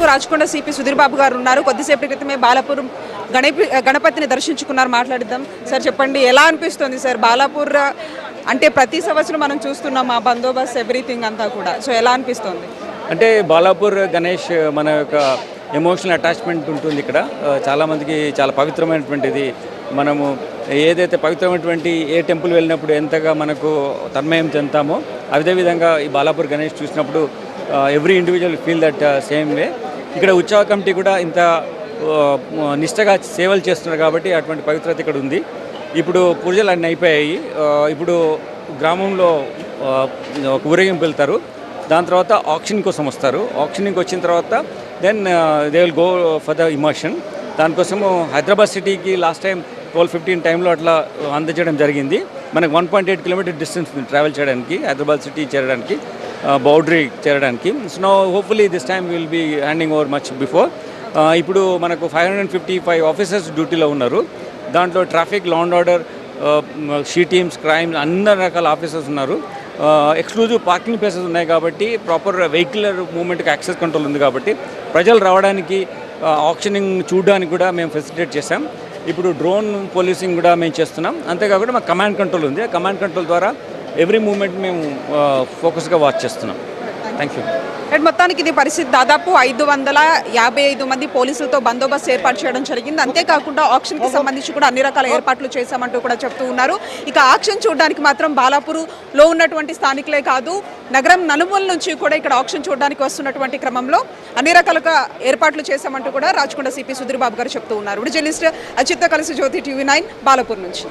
మనకు రాచకొండ సిపి సుధీర్ బాబు గారు ఉన్నారు. కొద్దిసేపటి క్రితమే బాలాపూర్ గణపతిని దర్శించుకున్నారు. మాట్లాడిద్దాం. సార్ చెప్పండి, ఎలా అనిపిస్తుంది సార్ బాలాపూర్ అంటే ప్రతి సంవత్సరం మనం చూస్తున్నాం ఆ బందోబస్తు ఎవ్రీథింగ్ అంతా కూడా, సో ఎలా అనిపిస్తుంది? అంటే బాలాపూర్ గణేష్ మన యొక్క ఎమోషనల్ అటాచ్మెంట్ ఉంటుంది ఇక్కడ. చాలామందికి చాలా పవిత్రమైనటువంటిది. మనము ఏదైతే పవిత్రమైనటువంటి ఏ టెంపుల్ వెళ్ళినప్పుడు ఎంతగా మనకు తన్మయం చెందుతామో అదేవిధంగా ఈ బాలాపూర్ గణేష్ చూసినప్పుడు every individual feel that same way. ఇక్కడ ఉత్సవ కమిటీ కూడా ఇంత నిష్టగా సేవలు చేస్తున్నారు కాబట్టి అటువంటి పవిత్రత ఇక్కడ ఉంది. ఇప్పుడు పూజలు అన్నీ అయిపోయాయి. ఇప్పుడు గ్రామంలో ఒక ఊరేగింపు వెళ్తారు. దాని తర్వాత ఆక్షన్ కోసం వస్తారు. ఆక్షన్కి వచ్చిన తర్వాత then they will go for the immersion. దానికోసము హైదరాబాద్ సిటీకి లాస్ట్ టైం 12-15 టైంలో అట్లా అందజేయడం జరిగింది. మనకు 1.8 కిలోమీటర్ డిస్టెన్స్ ట్రావెల్ చేయడానికి హైదరాబాద్ సిటీ చేరడానికి, బౌండరీ చేరడానికి. So no hopefully this time will be handing over much before. ఇప్పుడు మనకు 555 ఆఫీసర్స్ డ్యూటీలో ఉన్నారు. దాంట్లో traffic, law and order, she teams, crime అన్ని రకాల ఆఫీసర్స్ ఉన్నారు. ఎక్స్క్లూజివ్ పార్కింగ్ ప్లేసెస్ ఉన్నాయి కాబట్టి ప్రాపర్ వెహికులర్ మూవ్మెంట్కి యాక్సెస్ కంట్రోల్ ఉంది కాబట్టి ప్రజలు రావడానికి, ఆక్షనింగ్ చూడడానికి కూడా మేము ఫెసిలిటేట్ చేసాం. ఇప్పుడు డ్రోన్ పోలీసింగ్ కూడా మేము చేస్తున్నాం. అంతేకాకుండా మాకు కమాండ్ కంట్రోల్ ఉంది. ఆ కమాండ్ కంట్రోల్ ద్వారా ఎవ్రీ మూమెంట్ మేము ఫోకస్గా వాచ్ చేస్తున్నాం. Thank you. మొత్తానికి ఇది పరిస్థితి. దాదాపు 555 మంది పోలీసులతో బందోబస్తు ఏర్పాటు చేయడం జరిగింది. అంతేకాకుండా ఆక్షన్కి సంబంధించి కూడా అన్ని రకాల ఏర్పాట్లు చేశామంటూ కూడా చెప్తూ ఉన్నారు. ఇక ఆక్షన్ చూడడానికి మాత్రం బాలాపూర్లో ఉన్నటువంటి స్థానికులే కాదు, నగరం నలుమూల నుంచి కూడా ఇక్కడ ఆక్షన్ చూడడానికి వస్తున్నటువంటి క్రమంలో అన్ని రకాలుగా ఏర్పాట్లు చేశామంటూ కూడా రాచకొండ సిపి సుధీర్ బాబు గారు చెప్తూ ఉన్నారు. జర్నలిస్ట్ అచిత్తో కలిసి జ్యోతి టీవీ 9 బాలాపూర్ నుంచి.